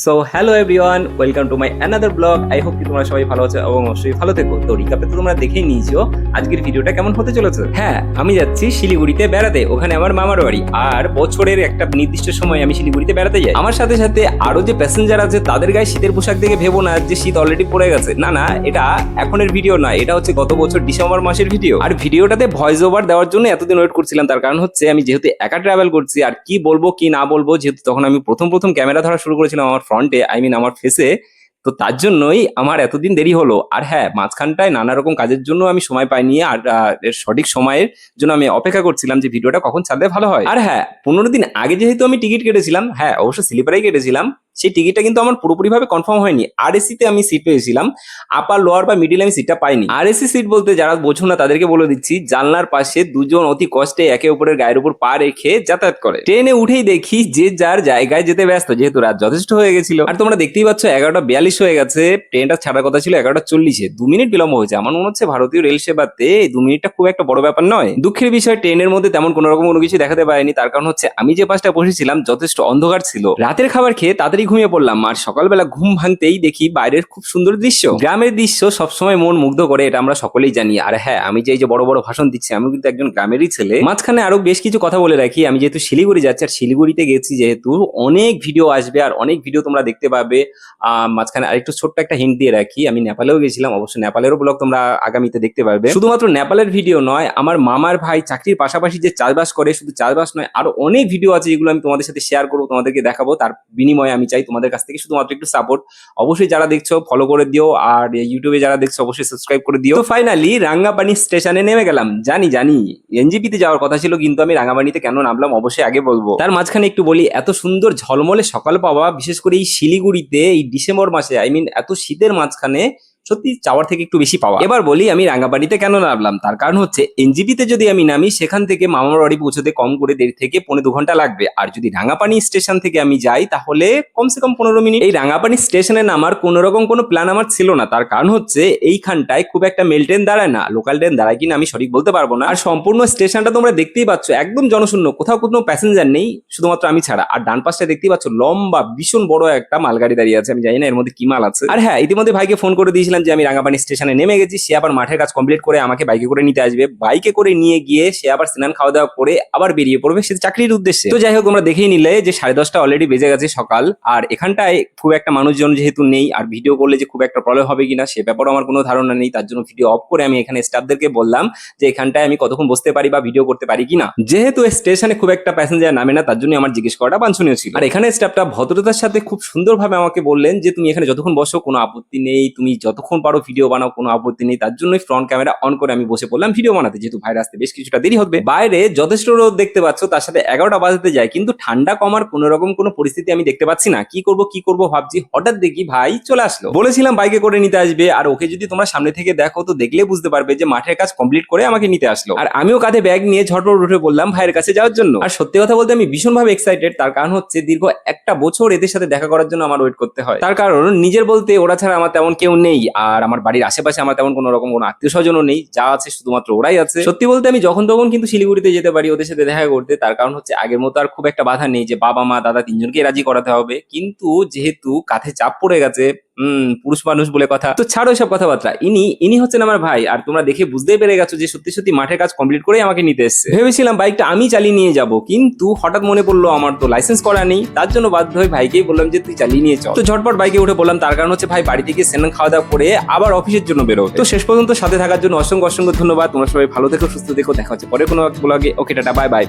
So hello everyone, welcome to my another blog. I hope কি তোমরা সবাই ভালো আছো এবং অবশ্যই ভালো থেকো। তো রিকাপে তো তোমরা দেখেই নিয়েছো আজকের ভিডিওটা কেমন হতে চলেছে। হ্যাঁ, আমি যাচ্ছি শিলিগুড়িতে বেড়াতে, ওখানে আমার মামার বাড়ি। আর বছরের একটা নির্দিষ্ট সময় আমি শিলিগুড়িতে বেড়াতে যাই। আমার সাথে সাথে আরো যে প্যাসেঞ্জার আছে তাদের গায়ে শীতের পোশাক দেখে ভেবো না যে শীত অলরেডি পড়ে গেছে। না না, এটা এখনের ভিডিও না, এটা হচ্ছে গত বছর ডিসেম্বর মাসের ভিডিও। আর ভিডিওটাতে ভয়েস ওভার দেওয়ার জন্য এতদিন ওয়েট করছিলাম, তার কারণ হচ্ছে আমি যেহেতু একা ট্রাভেল করছি আর কি বলবো কি না বলবো, যেহেতু তখন আমি প্রথম ক্যামেরা ধরা শুরু করেছিলাম আমার ফ্রন্টে, আই মিন আমার ফেসে। তো তার জন্যই আমার এতদিন দেরি হলো। আর হ্যাঁ, মাঝখানটায় নানা রকম কাজের জন্য আমি সময় পাইনি, আর এর সঠিক সময়ের জন্য আমি অপেক্ষা করছিলাম যে ভিডিওটা কখন ছাড়লে ভালো হয়। আর হ্যাঁ, 15 দিন আগে যেহেতু আমি টিকিট কেটেছিলাম, হ্যাঁ অবশ্য স্লিপারেই কেটেছিলাম, সেই টিকিটটা কিন্তু আমার পুরোপুরিভাবে কনফার্ম হয়নি। আর এসিতে আমি সিট পেয়েছিলাম, আপার লোয়ার বা মিডিল আমি সিটটা পাইনি। আর এসি সিট বলতে যারা বোঝো না তাদেরকে বলে দিচ্ছি, জানলার পাশে দুজন অতি কষ্টে একে অপরের গায়ের উপর পা রেখে যাতায়াত করে। ট্রেনে উঠেই দেখি যে যার জায়গায় যেতে ব্যস্ত, যেহেতু রাত যথেষ্ট হয়ে গেছিল। আর তোমরা দেখতেই পাচ্ছ 11:42 হয়ে গেছে, ট্রেনটা ছাড়ার কথা ছিল 11:40-এ, 2 মিনিট বিলম্ব হয়েছে। আমার মনে হচ্ছে ভারতীয় রেল সেবাতে 2 মিনিটটা খুব একটা বড় ব্যাপার নয়। দুঃখের বিষয়, ট্রেনের মধ্যে তেমন কোনো রকম কোনো কিছু দেখাতে পারেনি, তার কারণ হচ্ছে আমি যে পাশটা বসেছিলাম যথেষ্ট অন্ধকার ছিল। রাতের খাবার খেয়ে তাড়াতাড়ি ঘুমিয়ে পড়লাম, আর সকালবেলা ঘুম ভাঙতেই দেখি বাইরের খুব সুন্দর দৃশ্য। গ্রামের দৃশ্য সবসময় মন মুগ্ধ করে, এটা আমরা সকলেই জানি। আর হ্যাঁ, আমি যে এই যে বড় বড় ভাষণ দিচ্ছি, আমি কিন্তু একজন গ্রামেরই ছেলে। মাঝখানে আরো বেশ কিছু কথা বলে রাখি, আমি যেহেতু শিলিগুড়ি যাচ্ছি, আর শিলিগুড়িতে গেছি যেহেতু অনেক ভিডিও আসবে আর অনেক ভিডিও তোমরা দেখতে পাবে। মাঝখানে আরেকটু ছোট্ট একটা হিন্ট দিয়ে রাখি, আমি নেপালেও গেছিলাম, অবশ্যই নেপালেরও ব্লগ তোমরা আগামীতে দেখতে পারবে। শুধুমাত্র নেপালের ভিডিও নয়, আমার মামার ভাই চাকরির পাশাপাশি যে চাষবাস করে, শুধু চাষবাস নয় আরো অনেক ভিডিও আছে যেগুলো আমি তোমাদের সাথে শেয়ার করবো, তোমাদেরকে দেখাবো। তার বিনিময়ে আমি চাই তোমাদের কাছ থেকে শুধুমাত্র একটু সাপোর্ট। অবশ্যই যারা দেখছো ফলো করে দিও, আর ইউটিউবে যারা দেখছো অবশ্যই সাবস্ক্রাইব করে দিও। তো ফাইনালি রাঙ্গাপানি স্টেশনে নেমে গেলাম। জানি এনজিপিতে যাওয়ার কথা ছিল, কিন্তু আমি রাঙ্গাপানিতে কেন নামলাম অবশ্যই আগে বলবো। তার মাঝখানে একটু বলি, এত সুন্দর ঝলমলে সকাল পাওয়া, বিশেষ করে এই শিলিগুড়িতে এই ডিসেম্বর মাসে, আই মিন এত শীতের মাঝখানে, সত্যি চাওয়ার থেকে একটু বেশি পাওয়া। এবার বলি আমি রাঙ্গাবাড়িতে কেন নামলাম। তার কারণ হচ্ছে এনজিপিতে যদি আমি নামি, সেখান থেকে মামার বাড়ি পৌঁছতে কম করে 1.5 থেকে 2.5 ঘন্টা লাগবে। আর যদি রাঙ্গাপানি স্টেশন থেকে আমি যাই তাহলে কমসে কম 15 মিনিট। এই রাঙ্গাপানি স্টেশনে নামার কোনো রকম কোনো প্ল্যান আমার ছিল না, তার কারণ হচ্ছে এইখানটায় খুব একটা মেল ট্রেন দাঁড়ায় না, লোকাল ট্রেন দাঁড়ায় কিনা আমি সঠিক বলতে পারবো না। আর সম্পূর্ণ স্টেশনটা তোমরা দেখতেই পাচ্ছ একদম জনশূন্য, কোথাও কোনো প্যাসেঞ্জার নেই, শুধুমাত্র আমি ছাড়া। আর ডান পাশটা দেখতেই পাচ্ছ লম্বা ভীষণ বড় একটা মালগাড়ি দাঁড়িয়ে আছে, আমি জানি না এর মধ্যে কি মাল আছে। আর হ্যাঁ, ইতিমধ্যে ভাইকে ফোন করে দিয়েছিলাম যে আমি রাঙ্গাপানি স্টেশনে নেমে গেছি, সে আবার মাঠের কাজ কমপ্লিট করে আমাকে বাইকে করে নিতে আসবে। বাইকে করে নিয়ে গিয়ে সে আবার স্নান খাওয়া দাওয়া করে আবার বেরিয়ে পড়বে সে চাকরির উদ্দেশ্যে। তো যাই হোক, তোমরা দেখেই নিলে যে 10:30 অলরেডি বেজে গেছে সকাল। আর এখানটায় খুব একটা মানুষজন যেহেতু নেই, আর ভিডিও করলে যে খুব একটা প্রবলেম হবে কিনা সে ব্যাপারও আমার কোনো ধারণা নেই, তার জন্য ভিডিও অফ করে আমি এখানে স্টাফদেরকে বললাম যে এখানটায় আমি কতক্ষণ বসতে পারি বা ভিডিও করতে পারি কিনা। যেহেতু স্টেশনে খুব একটা প্যাসেঞ্জার নামে না, তার জন্য আমার জিজ্ঞেস করাটা বাঞ্ছনীয় ছিল। আর এখানে স্টাফটা ভদ্রতার সাথে খুব সুন্দরভাবে আমাকে বললেন যে তুমি এখানে যতক্ষণ বসো কোনো আপত্তি নেই, তুমি যতক্ষণ পারো ভিডিও বানাও, কোনো আপত্তি নেই। তার জন্যই ফ্রন্ট ক্যামেরা অন করে আমি বসে পড়লাম ভিডিও বানাতে, যেহেতু ভাইয়ের আসতে বেশ কিছুটা দেরি হবে। বাইরে যথেষ্ট রোদ দেখতে পাচ্ছ, তার সাথে 11টা বাজতে যায়, কিন্তু ঠান্ডা কমার কোন রকম কোনো পরিস্থিতি আমি দেখতে পাচ্ছি না। কি করব ভাবছি, হঠাৎ দেখি ভাই চলে আসলো। বলেছিলাম বাইকে করে নিতে আসবে, আর ওকে যদি তোমরা সামনে থেকে দেখো তো দেখলে বুঝতে পারবে যে মাঠের কাজ কমপ্লিট করে আমাকে নিতে আসলো। আর আমিও কাঁধে ব্যাগ নিয়ে ঝটপট উঠে বললাম ভাইয়ের কাছে যাওয়ার জন্য। আর সত্যি কথা বলতে আমি ভীষণভাবে এক্সাইটেড, তার কারণ হচ্ছে দীর্ঘ একটা বছর এদের সাথে দেখা করার জন্য আমার ওয়েট করতে হয়। তার কারণ নিজের বলতে ওরা ছাড়া আমার তেমন কেউ নেই, আর আমার বাড়ির আশেপাশে আমার তেমন কোনো রকম কোনো আত্মীয় স্বজনও নেই, যা আছে শুধুমাত্র ওরাই আছে। সত্যি বলতে আমি যখন তখন কিন্তু শিলিগুড়িতে যেতে পারি ওদের সাথে দেখা করতে, তার কারণ হচ্ছে আগের মতো আর খুব একটা বাধা নেই যে বাবা মা দাদা তিনজনকে রাজি করাতে হবে। কিন্তু যেহেতু কাঁধে চাপ পড়ে গেছে, পুরুষ মানুষ বলে কথা, তো ছাড়ো সব কথাবার্তা। ইনি হচ্ছেন আমার ভাই, আর তোমরা দেখে বুঝতেই পেরে গেছো যে সত্যি সত্যি মাঠের কাজ কমপ্লিট করে আমাকে নিতে এসেছে। ভেবেছিলাম বাইকটা আমি চালিয়ে নিয়ে যাব, কিন্তু হঠাৎ মনে পড়লো আমার তো লাইসেন্স করা নেই, তার জন্য বাধ্য হয়ে ভাইকেই বললাম যে তুই চালিয়ে নিয়ে চল। তো ঝটপট বাইকে উঠে বললাম, তার কারণ হচ্ছে ভাই বাড়ি থেকে স্নান খাওয়া দাওয়া করে আবার অফিসের জন্য বেরোবে। তো শেষ পর্যন্ত সাথে থাকার জন্য অসংখ্য ধন্যবাদ। তোমরা সবাই ভালো থেকো, সুস্থ থেকো, দেখা হচ্ছে পরে কোনো ব্লগে। ওকে, টাটা, বাই বাই।